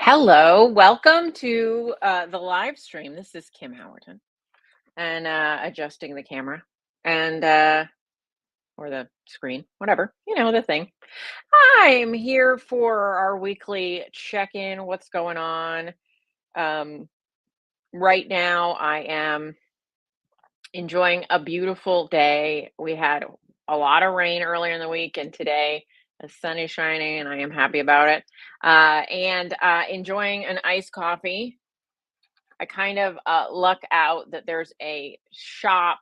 Hello, welcome to the live stream. This is Kim Howerton and adjusting the camera and or the screen, whatever, the thing. I'm here for our weekly check-in. What's going on? Um, right now, I am enjoying a beautiful day. We had a lot of rain earlier in the week, and today the sun is shining, and I am happy about it. And enjoying an iced coffee. I kind of luck out that there's a shop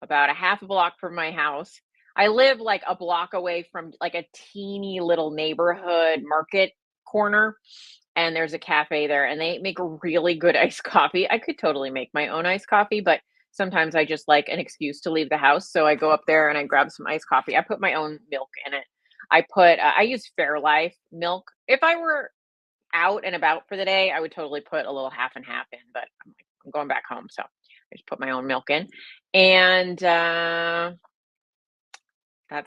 about a half a block from my house. I live like a block away from like a teeny little neighborhood market corner, and there's a cafe there, and they make a really good iced coffee. I could totally make my own iced coffee, but sometimes I just like an excuse to leave the house. So I go up there and I grab some iced coffee. I put my own milk in it. I use Fairlife milk. If I were out and about for the day, I would totally put a little half and half in, but I'm like, I'm going back home, so I just put my own milk in. And that's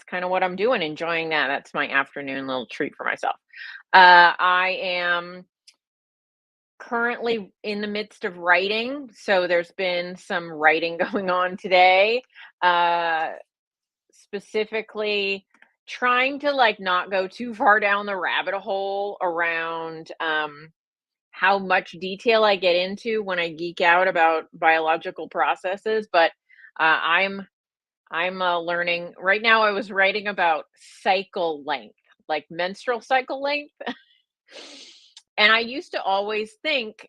kind of what I'm doing, enjoying that. That's my afternoon little treat for myself. I am currently in the midst of writing, so there's been some writing going on today. Uh, Specifically trying to like not go too far down the rabbit hole around how much detail I get into when I geek out about biological processes, but I'm learning right now. I was writing about cycle length, like menstrual cycle length, and I used to always think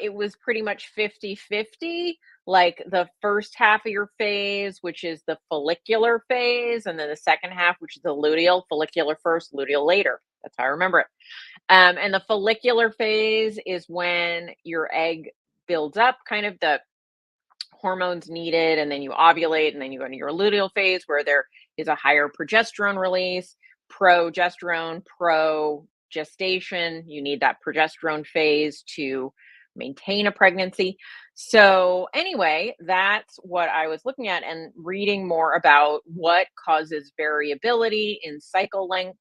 it was pretty much 50-50, like the first half of your phase, which is the follicular phase, and then the second half, which is the luteal, follicular first, luteal later. That's how I remember it. And the follicular phase is when your egg builds up, kind of the hormones needed, and then you ovulate, and then you go into your luteal phase where there is a higher progesterone release, progesterone, pro gestation. You need that progesterone phase to maintain a pregnancy. So, anyway, that's what I was looking at and reading more about what causes variability in cycle length.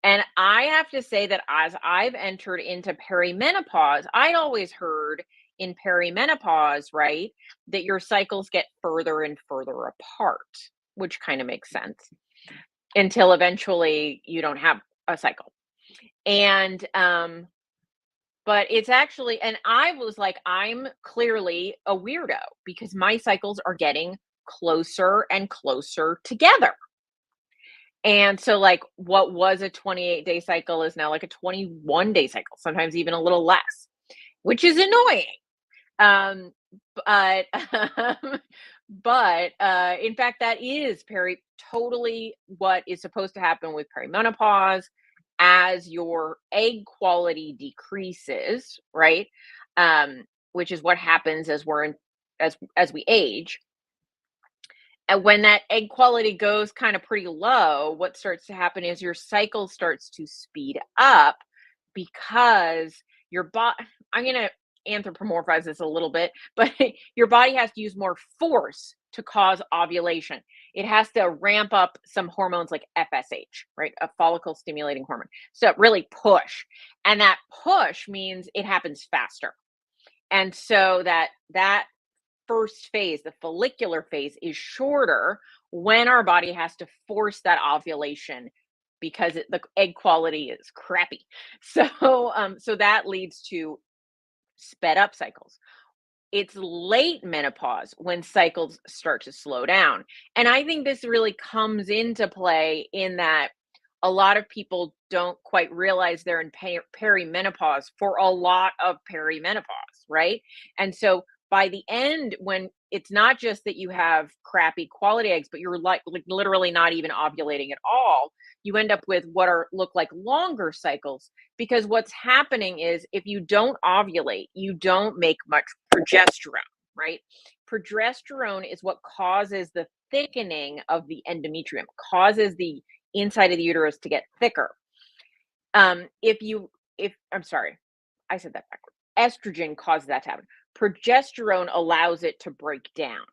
And I have to say that as I've entered into perimenopause, I'd always heard in perimenopause, right, that your cycles get further and further apart, which kind of makes sense until eventually you don't have a cycle. And but it's actually, and I was like, I'm clearly a weirdo because my cycles are getting closer and closer together. And so, like, what was a 28-day cycle is now like a 21-day cycle, sometimes even a little less, which is annoying. Um, but in fact, that is totally what is supposed to happen with perimenopause as your egg quality decreases, right? Which is what happens as as we age. And when that egg quality goes kind of pretty low, what starts to happen is your cycle starts to speed up because your body, I'm going to anthropomorphize this a little bit, but your body has to use more force to cause ovulation. It has to ramp up some hormones like FSH, right? A follicle stimulating hormone. So really push. And that push means it happens faster. And so that first phase, the follicular phase, is shorter when our body has to force that ovulation because the egg quality is crappy. So that leads to sped up cycles. It's late menopause when cycles start to slow down. And I think this really comes into play in that a lot of people don't quite realize they're in perimenopause for a lot of perimenopause, right? And so by the end, when it's not just that you have crappy quality eggs, but you're like literally not even ovulating at all, you end up with what are look like longer cycles because what's happening is if you don't ovulate, you don't make much progesterone, right? Progesterone is what causes the thickening of the endometrium, causes the inside of the uterus to get thicker. If I'm sorry, I said that backward. Estrogen causes that to happen. Progesterone allows it to break down.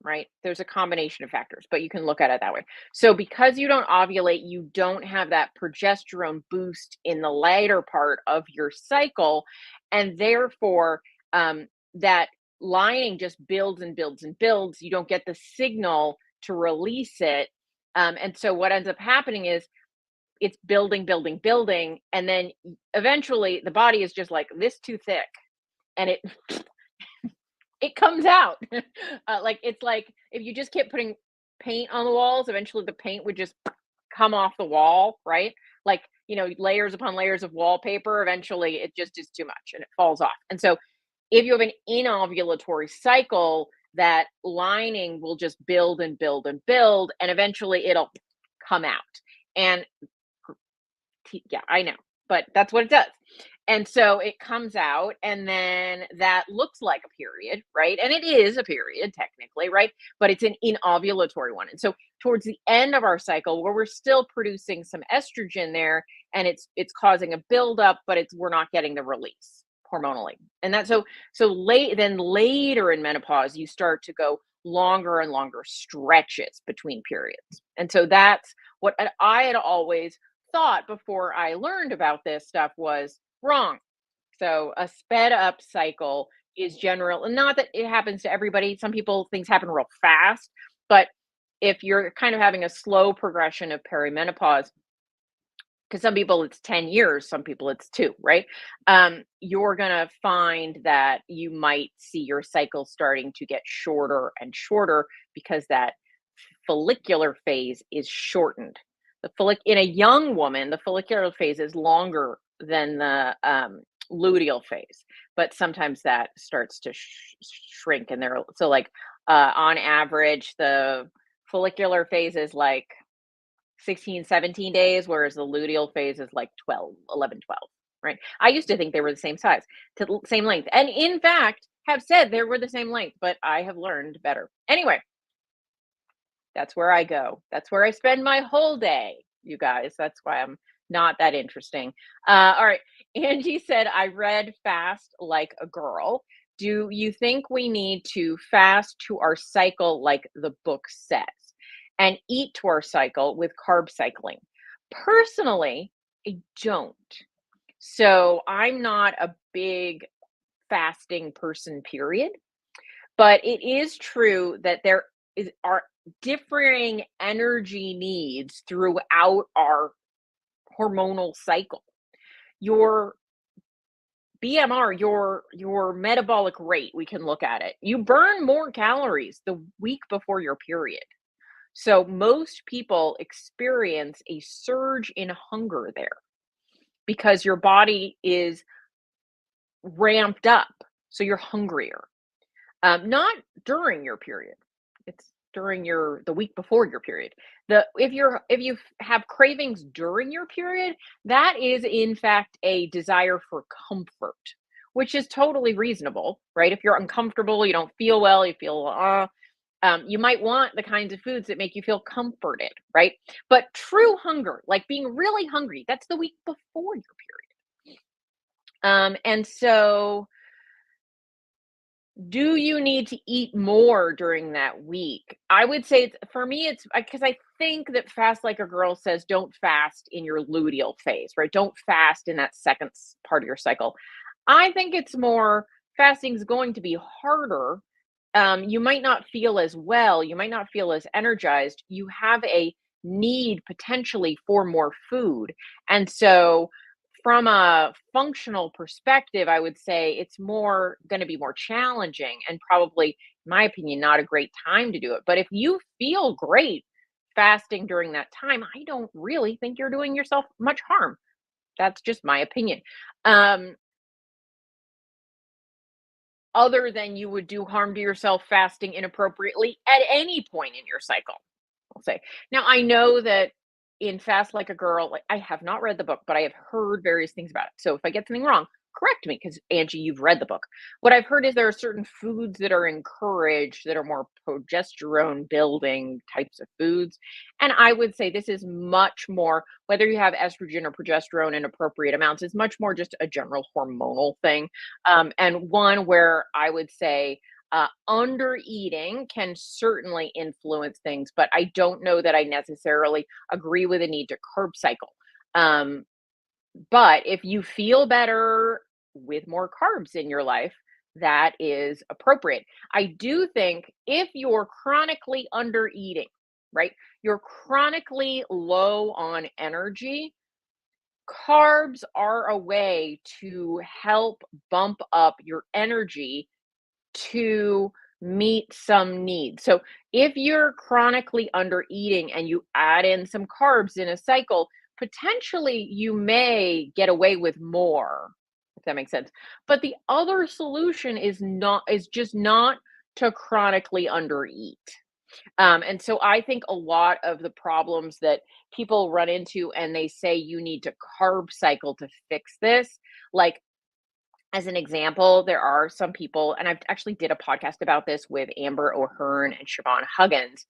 right? There's a combination of factors, but you can look at it that way. So because you don't ovulate, you don't have that progesterone boost in the later part of your cycle, and therefore that lining just builds and builds and builds. You don't get the signal to release it. And so what ends up happening is it's building, building, building, and then eventually the body is just like this too thick, and it comes out. Like it's like if you just kept putting paint on the walls, eventually the paint would just come off the wall, right? Like, layers upon layers of wallpaper, eventually it just is too much and it falls off. And so if you have an inovulatory cycle, that lining will just build and build and build, and eventually it'll come out. And yeah, I know, but that's what it does. And so it comes out, and then that looks like a period, right? And it is a period technically, right? But it's an inovulatory one. And so towards the end of our cycle, where we're still producing some estrogen there, and it's causing a buildup, but we're not getting the release hormonally. And that's so late. Then later in menopause, you start to go longer and longer stretches between periods. And so that's what I had always thought before I learned about this stuff was wrong. So a sped up cycle is general, and not that it happens to everybody. Some people things happen real fast, but if you're kind of having a slow progression of perimenopause, because some people it's 10 years, some people it's 2, right? You're gonna find that you might see your cycle starting to get shorter and shorter because that follicular phase is shortened. In a young woman, the follicular phase is longer than the luteal phase, but sometimes that starts to shrink. And like on average, the follicular phase is like 16, 17 days, whereas the luteal phase is like 12, 11, 12. Right? I used to think they were the same size, same length, and in fact, have said they were the same length, but I have learned better. Anyway, that's where I go. That's where I spend my whole day, you guys. That's why I'm not that interesting. All right. Angie said, I read Fast Like a Girl. Do you think we need to fast to our cycle like the book says and eat to our cycle with carb cycling? Personally, I don't. So I'm not a big fasting person, period. But it is true that are differing energy needs throughout our hormonal cycle. Your BMR, your metabolic rate, we can look at it. You burn more calories the week before your period. So most people experience a surge in hunger there because your body is ramped up. So you're hungrier. Not during your period. It's during the week before your period. If you have cravings during your period, that is in fact a desire for comfort, which is totally reasonable, right? If you're uncomfortable, you don't feel well, you feel you might want the kinds of foods that make you feel comforted, right? But true hunger, like being really hungry, that's the week before your period. And so do you need to eat more during that week? I would say for me, it's because I think that Fast Like a Girl says don't fast in your luteal phase, right? Don't fast in that second part of your cycle. I think it's more fasting is going to be harder. You might not feel as well. You might not feel as energized. You have a need potentially for more food. And so from a functional perspective, I would say it's going to be more challenging and probably, in my opinion, not a great time to do it. But if you feel great fasting during that time, I don't really think you're doing yourself much harm. That's just my opinion. Other than you would do harm to yourself fasting inappropriately at any point in your cycle, I'll say. Now, I know that in Fast Like a Girl, like I have not read the book, but I have heard various things about it. So if I get something wrong, correct me because Angie, you've read the book. What I've heard is there are certain foods that are encouraged that are more progesterone building types of foods. And I would say this is much more, whether you have estrogen or progesterone in appropriate amounts, is much more just a general hormonal thing. And one where I would say Under eating can certainly influence things, but I don't know that I necessarily agree with the need to curb cycle. Um, but if you feel better with more carbs in your life, that is appropriate. I do think if you're chronically under eating, right? You're chronically low on energy, carbs are a way to help bump up your energy to meet some needs. So if you're chronically under eating and you add in some carbs in a cycle, potentially you may get away with more, if that makes sense. But the other solution is just not to chronically undereat. And so I think a lot of the problems that people run into and they say you need to carb cycle to fix this, like as an example, there are some people, and I've actually did a podcast about this with Amber O'Hearn and Siobhan Huggins,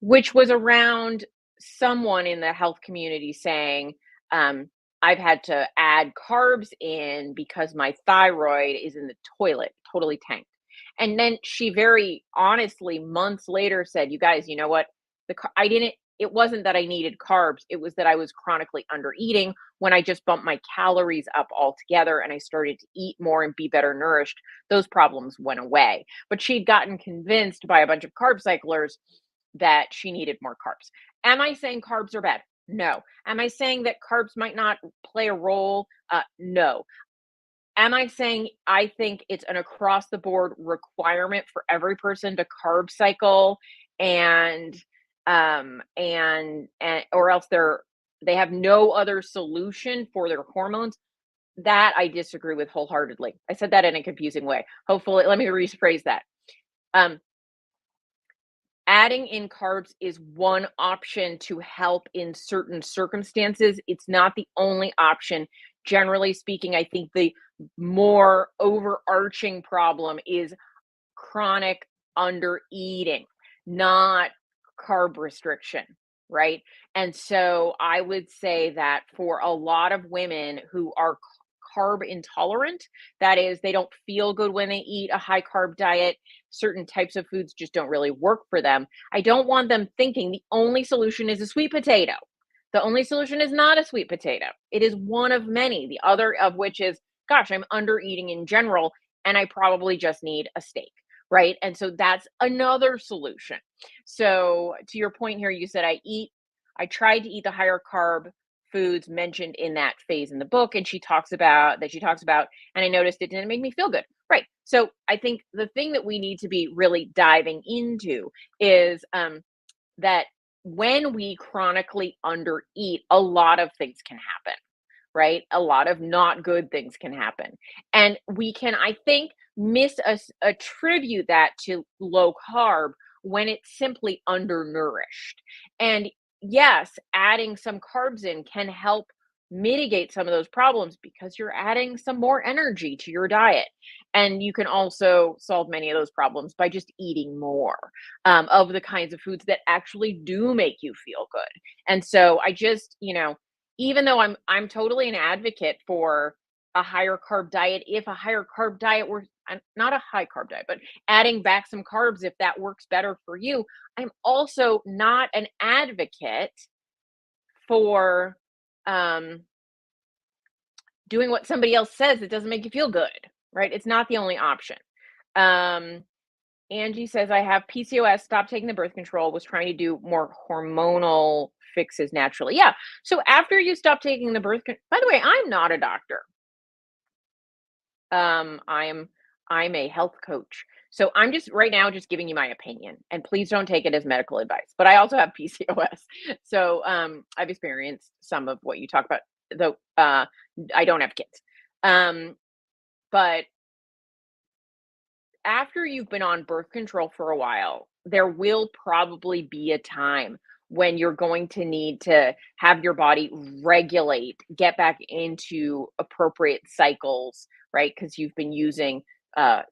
which was around someone in the health community saying, um, I've had to add carbs in because my thyroid is in the toilet, totally tanked. And then she very honestly, months later, said, "You guys, you know what? I didn't, it wasn't that I needed carbs, it was that I was chronically under eating. When I just bumped my calories up altogether and I started to eat more and be better nourished, those problems went away." But she'd gotten convinced by a bunch of carb cyclers that she needed more carbs. Am I saying carbs are bad? No. Am I saying that carbs might not play a role? No. Am I saying I think it's an across the board requirement for every person to carb cycle and and or else they have no other solution for their hormones? That I disagree with wholeheartedly. I said that in a confusing way. Hopefully, let me rephrase that. Um, Adding in carbs is one option to help in certain circumstances. It's not the only option. Generally speaking, I think the more overarching problem is chronic under eating, not carb restriction, right? And so I would say that for a lot of women who are carb intolerant, that is, they don't feel good when they eat a high carb diet, certain types of foods just don't really work for them. I don't want them thinking the only solution is a sweet potato. The only solution is not a sweet potato. It is one of many, the other of which is, gosh, I'm under eating in general, and I probably just need a steak, right? And so that's another solution. So to your point here, you said I tried to eat the higher carb foods mentioned in that phase in the book, and she talks about, and I noticed it didn't make me feel good. Right. So I think the thing that we need to be really diving into is that when we chronically undereat, a lot of things can happen, right? A lot of not good things can happen. And we can, I think, attribute that to low carb when it's simply undernourished. And yes, adding some carbs in can help mitigate some of those problems because you're adding some more energy to your diet. And you can also solve many of those problems by just eating more of the kinds of foods that actually do make you feel good. And so I just, even though I'm totally an advocate for a higher carb diet, if a higher carb diet were not a high carb diet, but adding back some carbs if that works better for you, I'm also not an advocate for um, doing what somebody else says that doesn't make you feel good, right? It's not the only option. Um, Angie says, I have PCOS, stopped taking the birth control, was trying to do more hormonal fixes naturally. Yeah. So after you stop taking the by the way, I'm not a doctor. Um, I'm I'm a health coach. So I'm just right now just giving you my opinion, and please don't take it as medical advice. But I also have PCOS. So I've experienced some of what you talk about, though I don't have kids. Um, but after you've been on birth control for a while, there will probably be a time when you're going to need to have your body regulate, get back into appropriate cycles, right? Because you've been using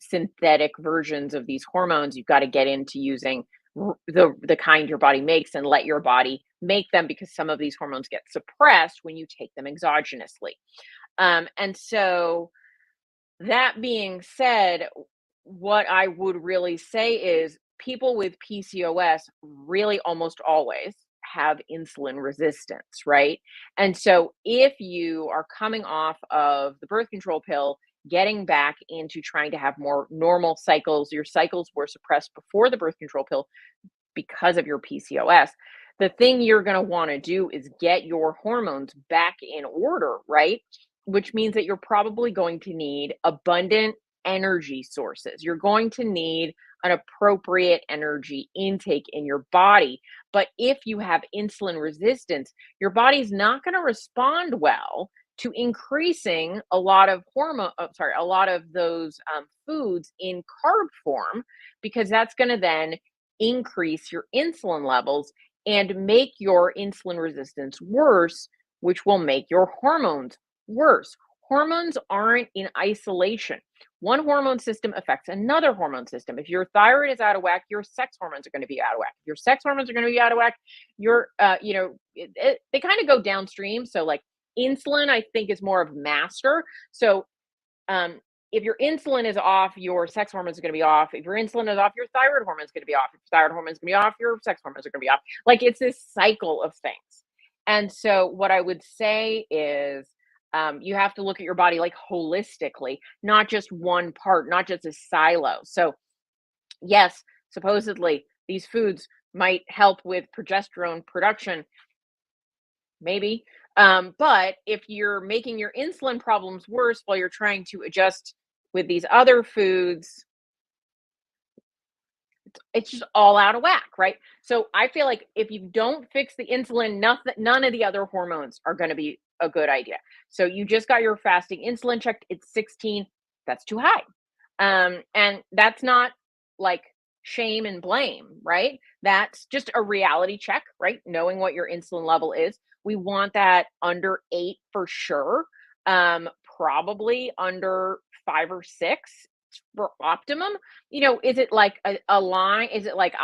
synthetic versions of these hormones. You've got to get into using the kind your body makes and let your body make them because some of these hormones get suppressed when you take them exogenously. And so that being said, what I would really say is people with PCOS really almost always have insulin resistance, right? And so if you are coming off of the birth control pill, getting back into trying to have more normal cycles, your cycles were suppressed before the birth control pill because of your PCOS. The thing you're going to want to do is get your hormones back in order, right? Which means that you're probably going to need abundant energy sources. You're going to need an appropriate energy intake in your body. But if you have insulin resistance, your body's not going to respond well to increasing a lot of a lot of those foods in carb form, because that's going to then increase your insulin levels and make your insulin resistance worse, which will make your hormones worse. Hormones aren't in isolation. One hormone system affects another hormone system. If your thyroid is out of whack, your sex hormones are going to be out of whack. If your sex hormones are going to be out of whack, they kind of go downstream. So, like insulin, I think is more of master. So, um, if your insulin is off, your sex hormones are going to be off. If your insulin is off, your thyroid hormone is going to be off. If your thyroid hormone is going to be off, your sex hormones are going to be off. Like it's this cycle of things. And so, what I would say is, you have to look at your body like holistically, not just one part, not just a silo. So, yes, supposedly these foods might help with progesterone production, maybe. But if you're making your insulin problems worse while you're trying to adjust with these other foods, it's just all out of whack, right? So I feel like if you don't fix the insulin, nothing, none of the other hormones are going to be a good idea. So you just got your fasting insulin checked. It's 16. That's too high. And that's not like shame and blame, right? That's just a reality check, right? Knowing what your insulin level is. We want that under 8 for sure. Probably under 5 or 6 for optimum. Is it like a line? Is it like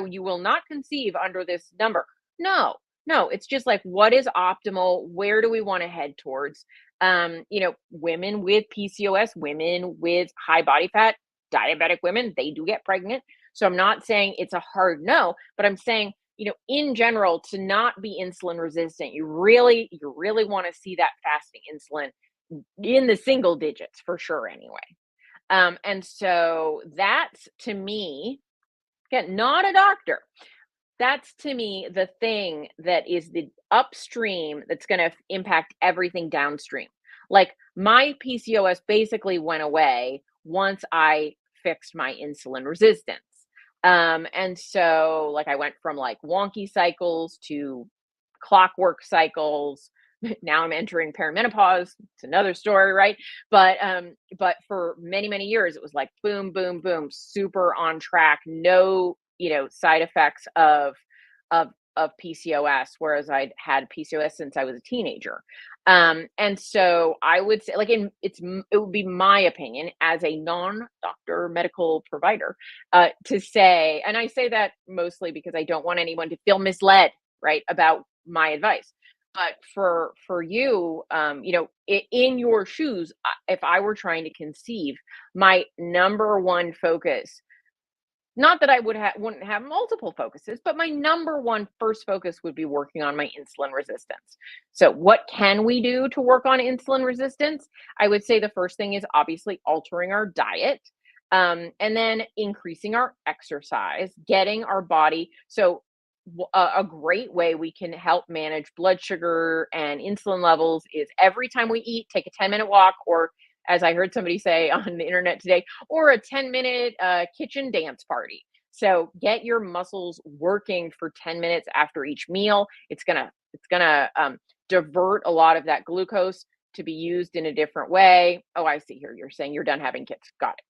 you will not conceive under this number? No, no. It's just like what is optimal? Where do we want to head towards? Women with PCOS, women with high body fat, diabetic women, they do get pregnant. So I'm not saying it's a hard no, but I'm saying, in general, to not be insulin resistant, you really want to see that fasting insulin in the single digits for sure anyway. And so that's to me, again, not a doctor. That's to me the thing that is the upstream that's going to impact everything downstream. Like my PCOS basically went away once I fixed my insulin resistance. And so like I went from like wonky cycles to clockwork cycles. Now I'm entering perimenopause. It's another story, right? But for many, many years, it was like boom, boom, boom, super on track, no, side effects of PCOS, whereas I'd had PCOS since I was a teenager. And so I would say, like, it would be my opinion as a non-doctor medical provider, to say, and I say that mostly because I don't want anyone to feel misled, right, about my advice. But for you, in your shoes, if I were trying to conceive, my number one focus, not that I wouldn't have multiple focuses, but my number one first focus would be working on my insulin resistance. So what can we do to work on insulin resistance? I would say the first thing is obviously altering our diet. And then increasing our exercise, getting our body. So a great way we can help manage blood sugar and insulin levels is every time we eat, take a 10-minute walk, or as I heard somebody say on the internet today, or a 10-minute kitchen dance party. So get your muscles working for 10 minutes after each meal. It's gonna divert a lot of that glucose to be used in a different way. Oh, I see here. You're saying you're done having kids. Got it.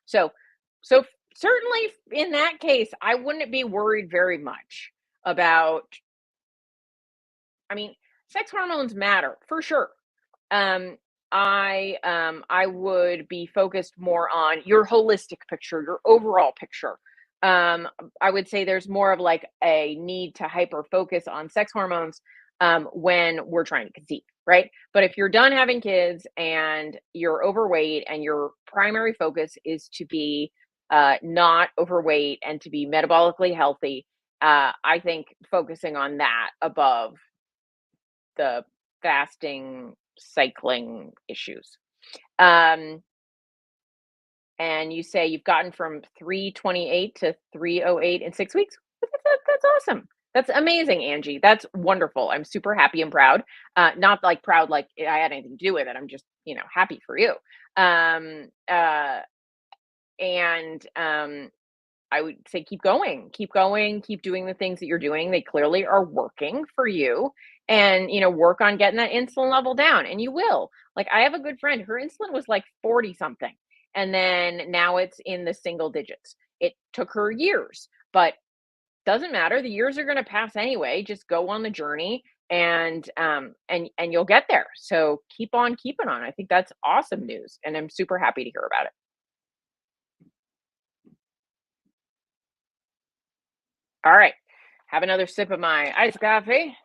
So, so certainly in that case, I wouldn't be worried very much about, I mean, sex hormones matter for sure. Um, I would be focused more on your holistic picture, your overall picture. I would say there's more of like a need to hyper focus on sex hormones when we're trying to conceive, right? But if you're done having kids and you're overweight and your primary focus is to be not overweight and to be metabolically healthy, I think focusing on that above the fasting, cycling issues. Um, and you say you've gotten from 328 to 308 in 6 weeks. That's awesome. That's amazing, Angie. That's wonderful. I'm super happy and proud. Not like proud like I had anything to do with it. I'm just, happy for you. Um, uh, and I would say keep going, keep doing the things that you're doing. They clearly are working for you. And, work on getting that insulin level down. And you will. Like, I have a good friend, her insulin was like 40 something. And then now it's in the single digits. It took her years, but doesn't matter. The years are going to pass anyway. Just go on the journey and you'll get there. So keep on keeping on. I think that's awesome news. And I'm super happy to hear about it. All right. Have another sip of my iced coffee.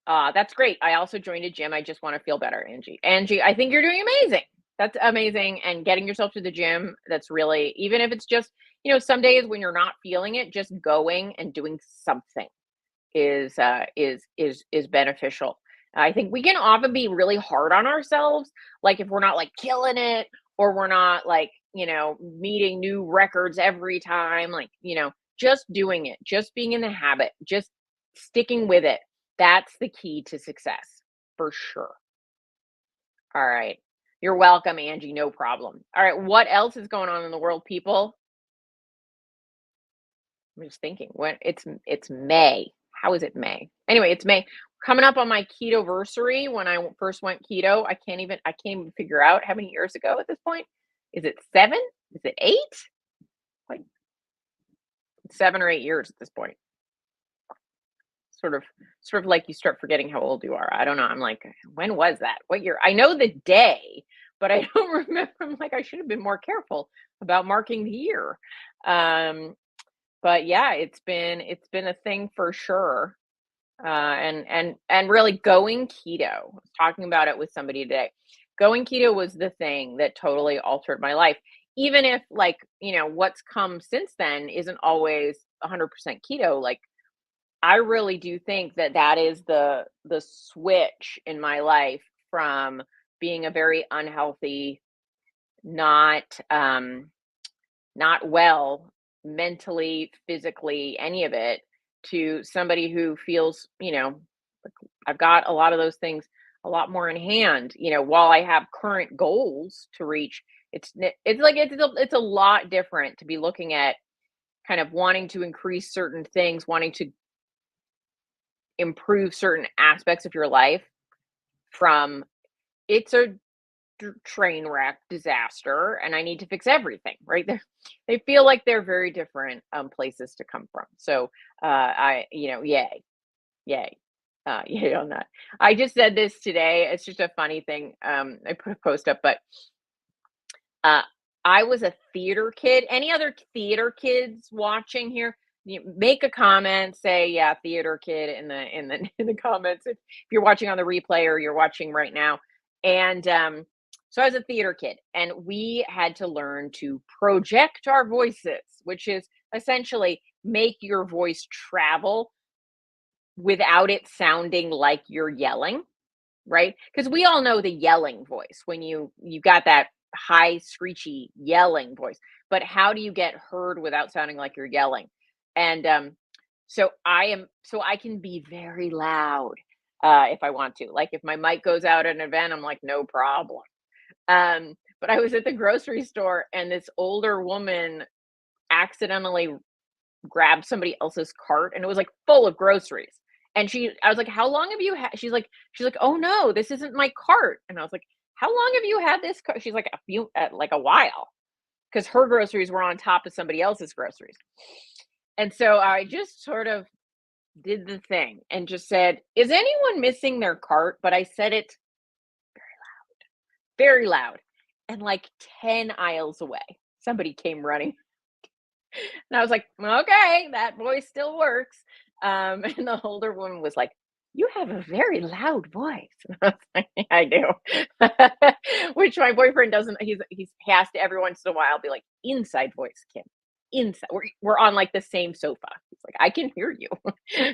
That's great. I also joined a gym. I just want to feel better, Angie. Angie, I think you're doing amazing. That's amazing. And getting yourself to the gym, that's really, even if it's just, some days when you're not feeling it, just going and doing something is beneficial. I think we can often be really hard on ourselves, like if we're not like killing it or we're not like, meeting new records every time, like, just doing it, just being in the habit, just sticking with it. That's the key to success for sure. All right. You're welcome, Angie. No problem. All right. What else is going on in the world, people? I'm just thinking when it's May. How is it May? Anyway, it's May. Coming up on my keto versary when I first went keto. I can't even figure out how many years ago at this point. Is it 7? Is it 8? Like 7 or 8 years at this point. Sort of sort of like you start forgetting how old you are. I don't know. I'm like, when was that? What year? I know the day, but I don't remember. I'm like, I should have been more careful about marking the year. Um, but yeah, it's been a thing for sure. And really going keto. I was talking about it with somebody today. Going keto was the thing that totally altered my life. Even if like, what's come since then isn't always 100% keto, like I really do think that that is the switch in my life from being a very unhealthy, not not well mentally, physically, any of it, to somebody who feels, like I've got a lot of those things a lot more in hand. While I have current goals to reach, it's like it's a lot different to be looking at kind of wanting to increase certain things, wanting to improve certain aspects of your life from it's a train wreck disaster and I need to fix everything, right? They feel like they're very different places to come from. So yay, yay. Yay on that. I just said this today. It's just a funny thing. I put a post up, but uh, I was a theater kid. Any other theater kids watching here? Make a comment. Say, yeah, theater kid in the in the comments if you're watching on the replay or you're watching right now. And so I was a theater kid, and we had to learn to project our voices, which is essentially make your voice travel without it sounding like you're yelling, right? Because we all know the yelling voice when you got that high screechy yelling voice, but how do you get heard without sounding like you're yelling? And so I can be very loud if I want to. Like if my mic goes out at an event, I'm like, no problem. But I was at the grocery store and this older woman accidentally grabbed somebody else's cart and it was like full of groceries. And I was like, "How long have you had?" She's like, "Oh no, this isn't my cart." And I was like, "How long have you had this cart?" She's like, like a while, because her groceries were on top of somebody else's groceries. And so I just sort of did the thing and just said, "Is anyone missing their cart?" But I said it very loud, and like 10 aisles away, somebody came running. And I was like, okay, that voice still works. And the older woman was like, you have a very loud voice. And I was like, "Yeah, I do." Which my boyfriend doesn't, he has to every once in a while be like, inside voice, Kim. Inside. We're on like the same sofa. He's like, I can hear you.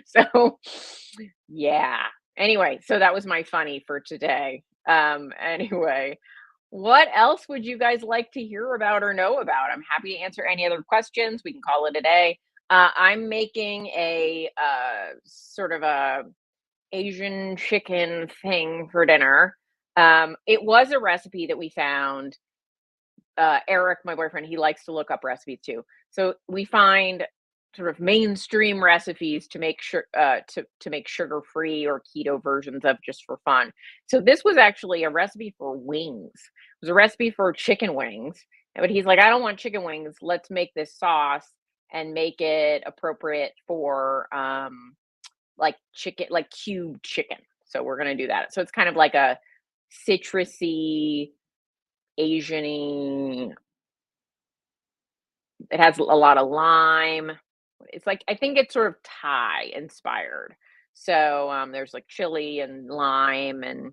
So yeah. Anyway, so that was my funny for today. Anyway, what else would you guys like to hear about or know about? I'm happy to answer any other questions. We can call it a day. I'm making a sort of a Asian chicken thing for dinner. It was a recipe that we found. Eric, my boyfriend, he likes to look up recipes too. So we find sort of mainstream recipes to make sure to make sugar free or keto versions of just for fun. So this was actually a recipe for wings. It was a recipe for chicken wings. But he's like, I don't want chicken wings. Let's make this sauce and make it appropriate for like chicken, like cubed chicken. So we're gonna do that. So it's kind of like a citrusy, Asian-y. It has a lot of lime. It's like I think it's sort of Thai inspired. So, there's, like, chili and lime and,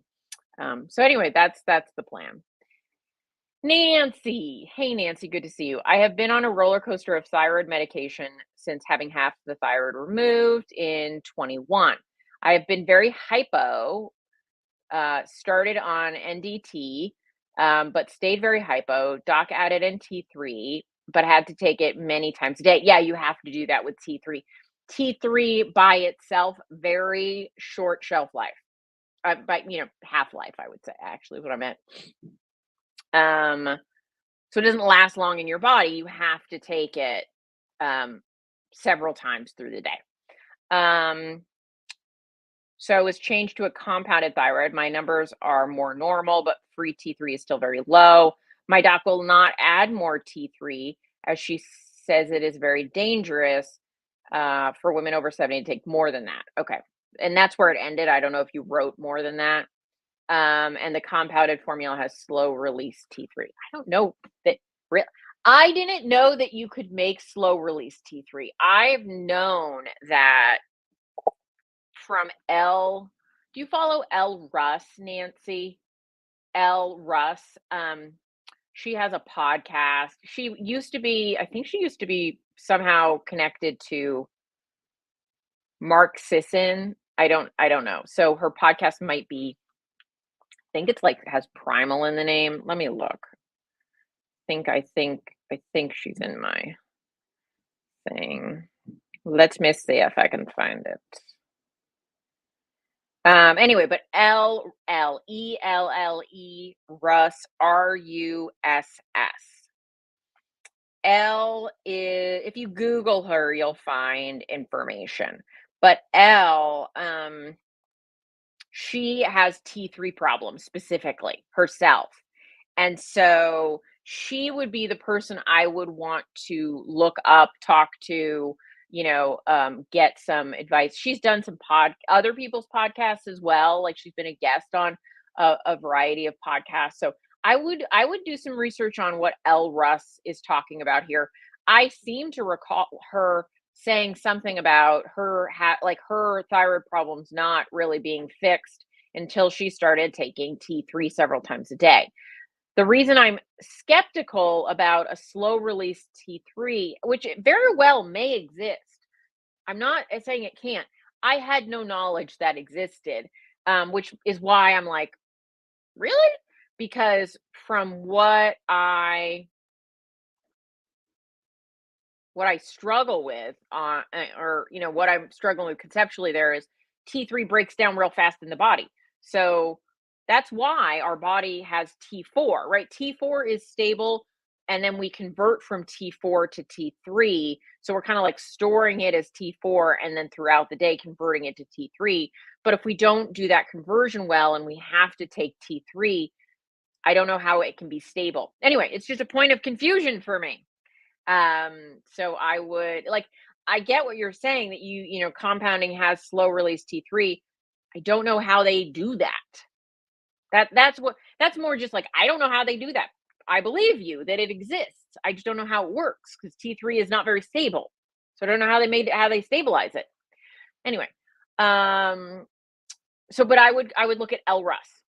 so anyway, that's the plan. Nancy. Hey, Nancy, good to see you. I have been on a roller coaster of thyroid medication since having half the thyroid removed in 21. I have been very hypo, started on NDT, but stayed very hypo. Doc added in T3, but had to take it many times a day. Yeah, you have to do that with T3. T3 by itself, very short shelf life. But half life, I would say, actually, is what I meant. So it doesn't last long in your body. You have to take it several times through the day. So it was changed to a compounded thyroid. My numbers are more normal, but free T3 is still very low. My doc will not add more T3 as she says it is very dangerous for women over 70 to take more than that. Okay. And that's where it ended. I don't know if you wrote more than that. And the compounded formula has slow release T3. I don't know that real. I didn't know that you could make slow release T3. I've known that from do you follow L Russ, Nancy? L Russ. She has a podcast. She used to be, I think she used to be somehow connected to Mark Sisson. I don't know. So her podcast might be, I think it's like has primal in the name. Let me look. I think she's in my thing. Let me see if I can find it. Anyway, but L-L-E-L-L-E Russ Russ. L is, if you Google her, you'll find information. But L, she has T3 problems specifically herself. And so she would be the person I would want to look up, talk to, get some advice. She's done some other people's podcasts as well. Like she's been a guest on a variety of podcasts. So I would do some research on what L. Russ is talking about here. I seem to recall her saying something about her like her thyroid problems not really being fixed until she started taking T3 several times a day. The reason I'm skeptical about a slow release T3, which it very well may exist, I'm not saying it can't. I had no knowledge that existed, which is why I'm like, really? Because from what I struggle with or what I'm struggling with conceptually there is T3 breaks down real fast in the body. So that's why our body has T4, right? T4 is stable and then we convert from T4 to T3. So we're kind of like storing it as T4 and then throughout the day converting it to T3. But if we don't do that conversion well and we have to take T3, I don't know how it can be stable. Anyway, it's just a point of confusion for me. So I would like, I get what you're saying that compounding has slow release T3. I don't know how they do that. That's more just like, I don't know how they do that. I believe you that it exists. I just don't know how it works because T3 is not very stable. So I don't know how they stabilize it. Anyway, um, but I would look at LRUS.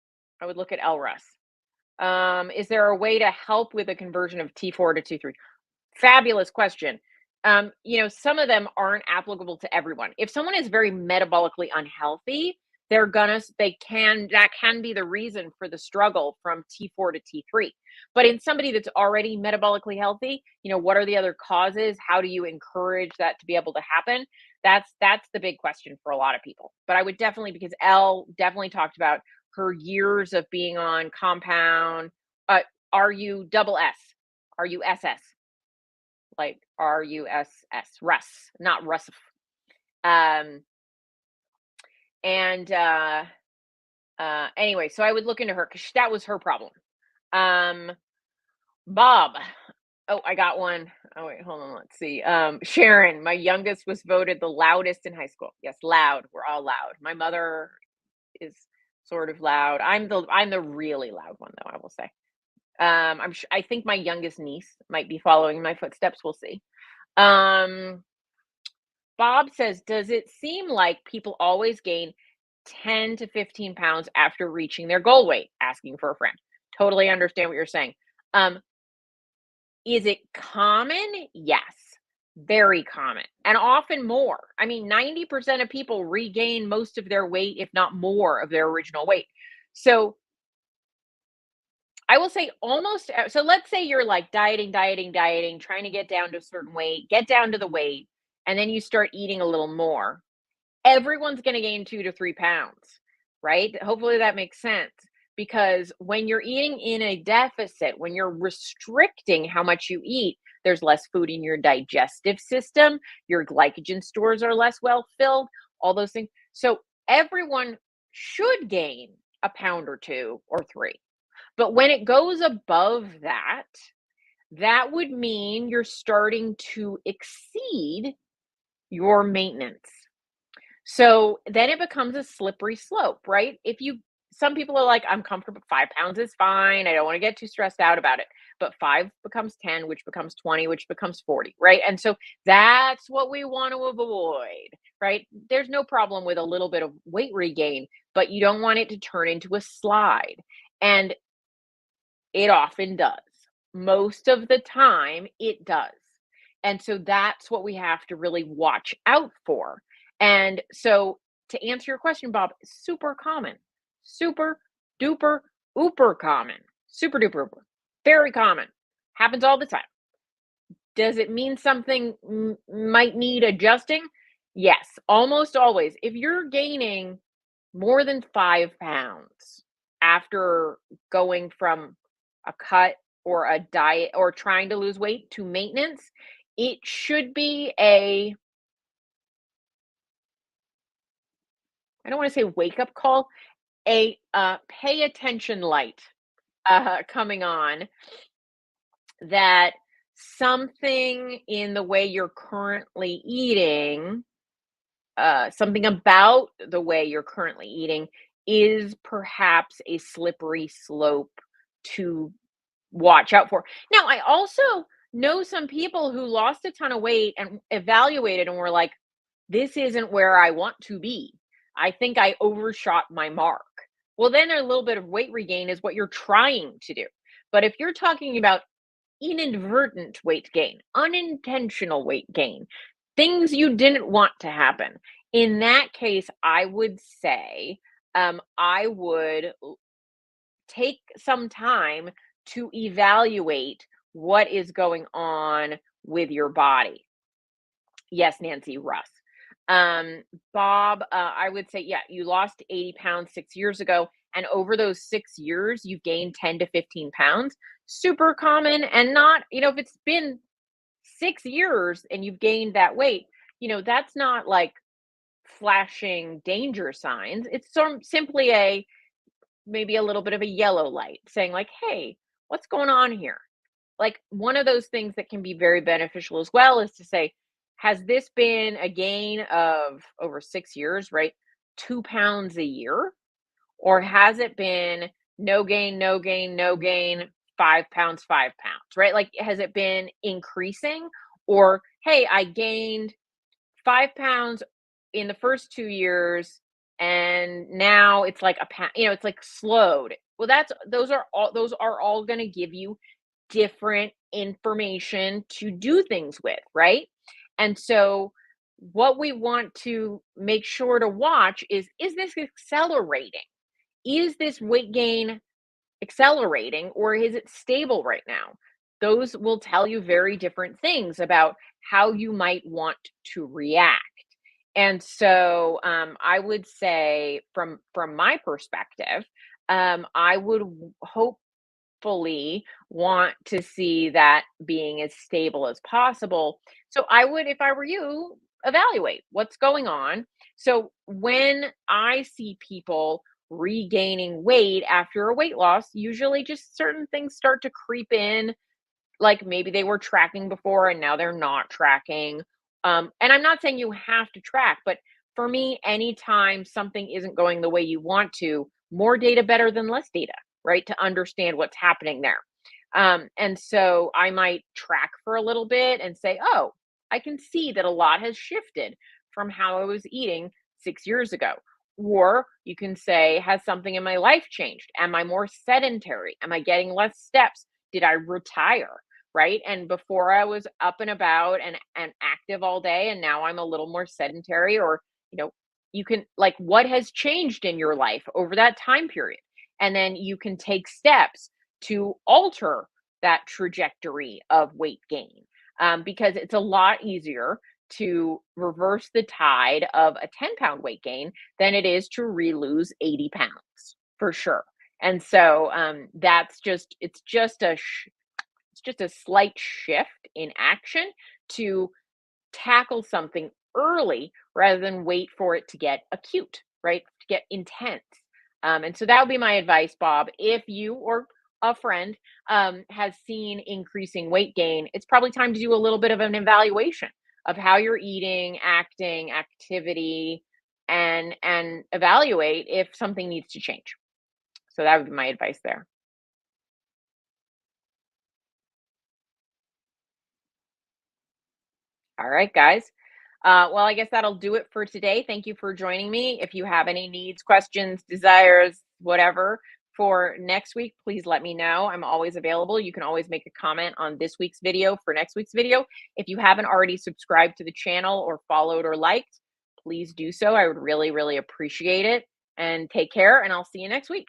I would look at LRUS. Is there a way to help with the conversion of T4 to T3? Fabulous question. Some of them aren't applicable to everyone. If someone is very metabolically unhealthy, that can be the reason for the struggle from T4 to T3. But in somebody that's already metabolically healthy, what are the other causes? How do you encourage that to be able to happen? That's the big question for a lot of people. But I would definitely, because Elle definitely talked about her years of being on compound. Are you double S? Are you SS? Like RUSS, Russ, not Russ. Um, and Anyway, so I would look into her because that was her problem. Bob. Oh, I got one. Oh wait, hold on. Let's see. Sharon, my youngest was voted the loudest in high school. Yes, loud. We're all loud. My mother is sort of loud. I'm the really loud one though, I will say. I think my youngest niece might be following my footsteps. We'll see. Um, Bob says, does it seem like people always gain 10 to 15 pounds after reaching their goal weight? Asking for a friend. Totally understand what you're saying. Is it common? Yes, very common, and often more. I mean, 90% of people regain most of their weight, if not more, of their original weight. So I will say so let's say you're like dieting, trying to get down to a certain weight, get down to the weight, and then you start eating a little more. Everyone's going to gain 2 to 3 pounds, right? Hopefully that makes sense. Because when you're eating in a deficit, when you're restricting how much you eat, there's less food in your digestive system, your glycogen stores are less well filled, all those things. So everyone should gain a pound or 2 or 3. But when it goes above that, that would mean you're starting to exceed your maintenance. So then it becomes a slippery slope, right? Some people are like, I'm comfortable, 5 pounds is fine. I don't want to get too stressed out about it. But 5 becomes 10, which becomes 20, which becomes 40, right? And so that's what we want to avoid, right? There's no problem with a little bit of weight regain, but you don't want it to turn into a slide. And it often does. Most of the time, it does. And so that's what we have to really watch out for. And so to answer your question, Bob, super common, super duper ooper common, super duper ooper, very common, happens all the time. Does it mean something might need adjusting? Yes, almost always. If you're gaining more than 5 pounds after going from a cut or a diet or trying to lose weight to maintenance, it should be I don't want to say wake up call, a pay attention light coming on that something in the way you're currently eating, something about the way you're currently eating is perhaps a slippery slope to watch out for. Now, I also know some people who lost a ton of weight and evaluated and were like, this isn't where I want to be. I think I overshot my mark. Well, then a little bit of weight regain is what you're trying to do. But if you're talking about inadvertent weight gain, unintentional weight gain, things you didn't want to happen, in that case, I would say I would take some time to evaluate what is going on with your body. Yes, Nancy, Russ. Bob, I would say, yeah, you lost 80 pounds 6 years ago. And over those 6 years, you've gained 10 to 15 pounds. Super common. And not, if it's been 6 years and you've gained that weight, that's not like flashing danger signs. It's simply maybe a little bit of a yellow light saying like, hey, what's going on here? Like one of those things that can be very beneficial as well is to say, has this been a gain of over 6 years, right? 2 pounds a year? Or has it been no gain, no gain, no gain 5 pounds, 5 pounds, right? Like, has it been increasing? Or, hey, I gained 5 pounds in the first 2 years, and now it's like a pound, it's like slowed. Well, those are all going to give you different information to do things with, right? And so what we want to make sure to watch is this accelerating? Is this weight gain accelerating, or is it stable right now? Those will tell you very different things about how you might want to react. And so I would say from my perspective, I would hopefully want to see that being as stable as possible. So I would, if I were you, evaluate what's going on. So when I see people regaining weight after a weight loss, usually just certain things start to creep in, like maybe they were tracking before and now they're not tracking. And I'm not saying you have to track, but for me, anytime something isn't going the way you want to, more data better than less data, right? To understand what's happening there. And so I might track for a little bit and say, oh, I can see that a lot has shifted from how I was eating 6 years ago. Or you can say, has something in my life changed? Am I more sedentary? Am I getting less steps? Did I retire? Right? And before I was up and about and active all day, and now I'm a little more sedentary. Or, you know, you can, like, what has changed in your life over that time period? And then you can take steps to alter that trajectory of weight gain, because it's a lot easier to reverse the tide of a 10-pound weight gain than it is to re-lose 80 pounds for sure. And so that's just, it's just a slight shift in action to tackle something early rather than wait for it to get acute, right? To get intense. And so that would be my advice, Bob. If you or a friend has seen increasing weight gain, it's probably time to do a little bit of an evaluation of how you're eating, acting, activity, and evaluate if something needs to change. So that would be my advice there. All right, guys. Well, I guess that'll do it for today. Thank you for joining me. If you have any needs, questions, desires, whatever for next week, please let me know. I'm always available. You can always make a comment on this week's video for next week's video. If you haven't already subscribed to the channel or followed or liked, please do so. I would really, really appreciate it. And take care, and I'll see you next week.